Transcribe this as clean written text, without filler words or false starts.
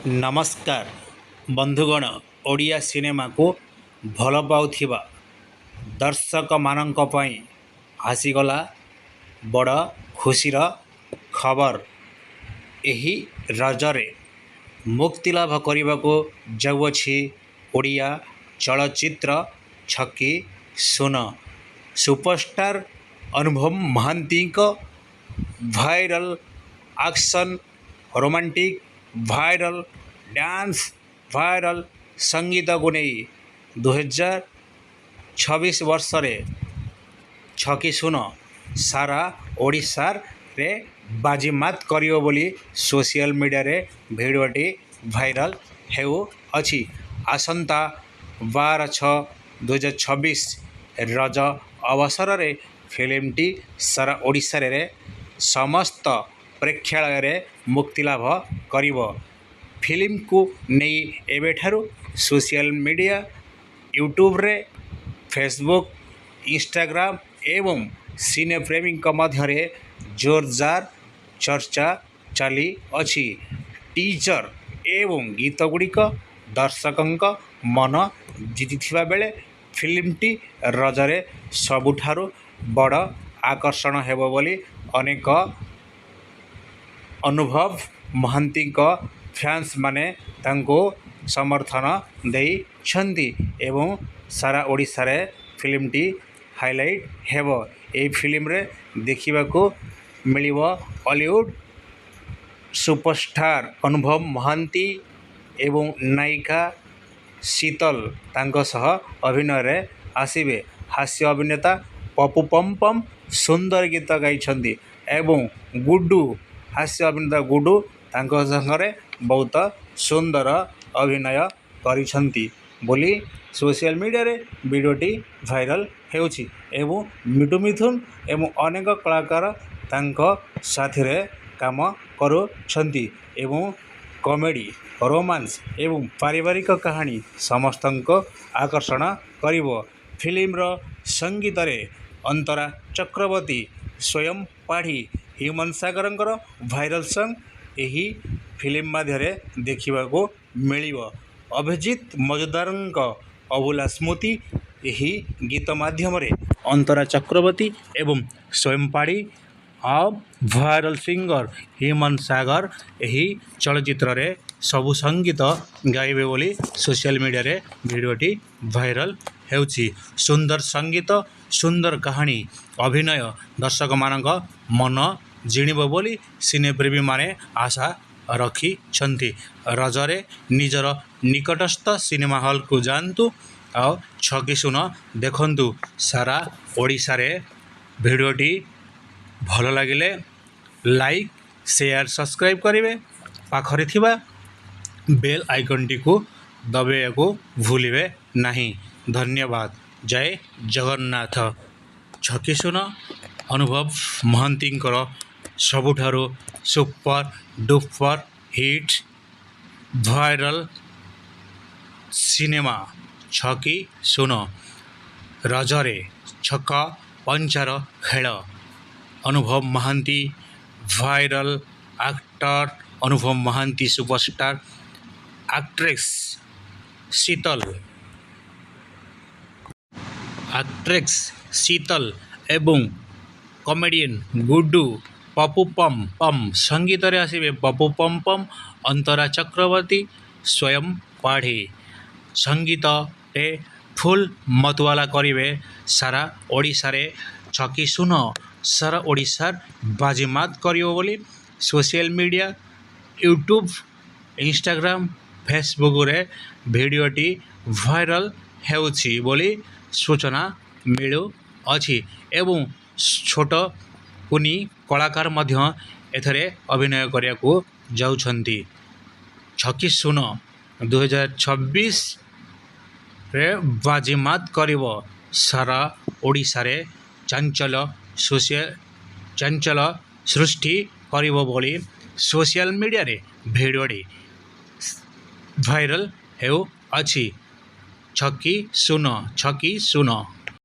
नमस्कार बंधुगण ओडिया सिनेमा को भल पाउथिबा दर्शक मानंक पई आसीगला बड़ खुशीर खबर। एही रजरे मुक्ति लाभ करने को जाउछि ओडिया चलचित्र छकी सुन। सुपरस्टार अनुभव महांती को viral action romantic viral dance viral संगीत को नहीं 2026 वर्ष रे छकी सुन सारा ओडिशा रे बाजीमात करियो बोली सोशल मीडिया रे भिडियोटी भाइराल हेउ अछि। आसंता 12/6/2026 रज अवसर रे फिल्मटी सारा ओडिशा रे समस्त प्रेक्षालय रे मुक्ति लाभ करिवो। फिल्म को नहीं एबेठारु सोशल मीडिया यूट्यूब रे फेसबुक इंस्टाग्राम एवं सिने प्रेमी मध्य जोरदार चर्चा चली अछि। टीजर एवं गीत गुड़िक दर्शकों मन जीति बेले फिल्मटी रजरे सबुठारु बड़ आकर्षण हेबो बोली अनेक अनुभव महांती को फैंस माने तांको समर्थन देई छंती एवं सारा ओडिशा रे फिल्मटी हाईलाइट हेबो। ए फिल्म रे देखिबा को मिलिबो हॉलीवुड सुपरस्टार अनुभव महांती एवं नायिका शीतल तांको सह अभिनय रे आसीबे। हास्य अभिनेता पप्पू पमपम सुंदर गीत गाई छंती एवं गुड्डू हास्य अभिनेता गुड्डू तांको संगरे बहुत सुंदर अभिनय करिछंती बोली सोशल मीडिया रे वीडियोटी वायरल हेउछि एवं मिठू मिथुन एवं अनेक कलाकार तांको साथी रे काम करुछंती एवं कॉमेडी रोमांस एवं पारिवारिक कहानी समस्तंको आकर्षण करिवो। फिल्म रो संगीत रे अंतरा चक्रवर्ती स्वयं पाढ़ी ह्यूमन सागरंकर वायरल सॉन्ग यही फिल्म माध्यरे देखिबा को मिलिबो। अभिजीत मजुदारंक अभुला स्मृति यही गीत माध्यम रे अंतरा चक्रवर्ती एवं स्वयं पाढ़ी और वायरल सिंगर ह्यूमन सागर यही चलचित्र रे सबु संगीत गाइबे बोली सोशल मीडिया रे वीडियोटी वायरल हेउछि। सुंदर संगीत सुंदर कहानी अभिनय दर्शक मानक मन जिणिब बोली सिने प्रेमी माने आशा रखी छंती। रजरे निजर निकटस्थ सिनेमा हॉल को जानतु और छकी सुन देखंतु। सारा ओडिशा रे वीडियोटी भल लागिले लाइक शेयर सब्सक्राइब करिवे। पाखरे थिबा बेल आइकन टी को दबाइया को भूलिबे नहीं। धन्यवाद। जय जगन्नाथ। छकी सुन अनुभव महांती सबुठारु super duper hit viral cinema छकी सुन रजरे छक पंचार खेल। अनुभव महांती वायरल एक्टर अनुभव महांती सुपरस्टार एक्ट्रेस शीतल एवं कॉमेडियन गुड्डू पप्पू पम संगीत रे आसीबे पप्पू पम अंतरा चक्रवर्ती स्वयं पाढ़ी संगीत रे फुल मतवाला करिवे। सारा ओडिशा रे छकी सुन सारा ओडिशा बाजीमात करियो बोली social media YouTube Instagram Facebook रे वीडियोटी वायरल हेउछि बोली सूचना मिलु अछि एवं छोट कुनी कलाकार मध्य एथरे अभिनय करिया को जाउछंती। छकी सुन 2026 रे बाजीमात करिवो सारा ओडिशा रे चंचल सृष्टि करिवो बोली सोशल मीडिया रे वीडियोटी वायरल हेउ अछि। छकी सुन।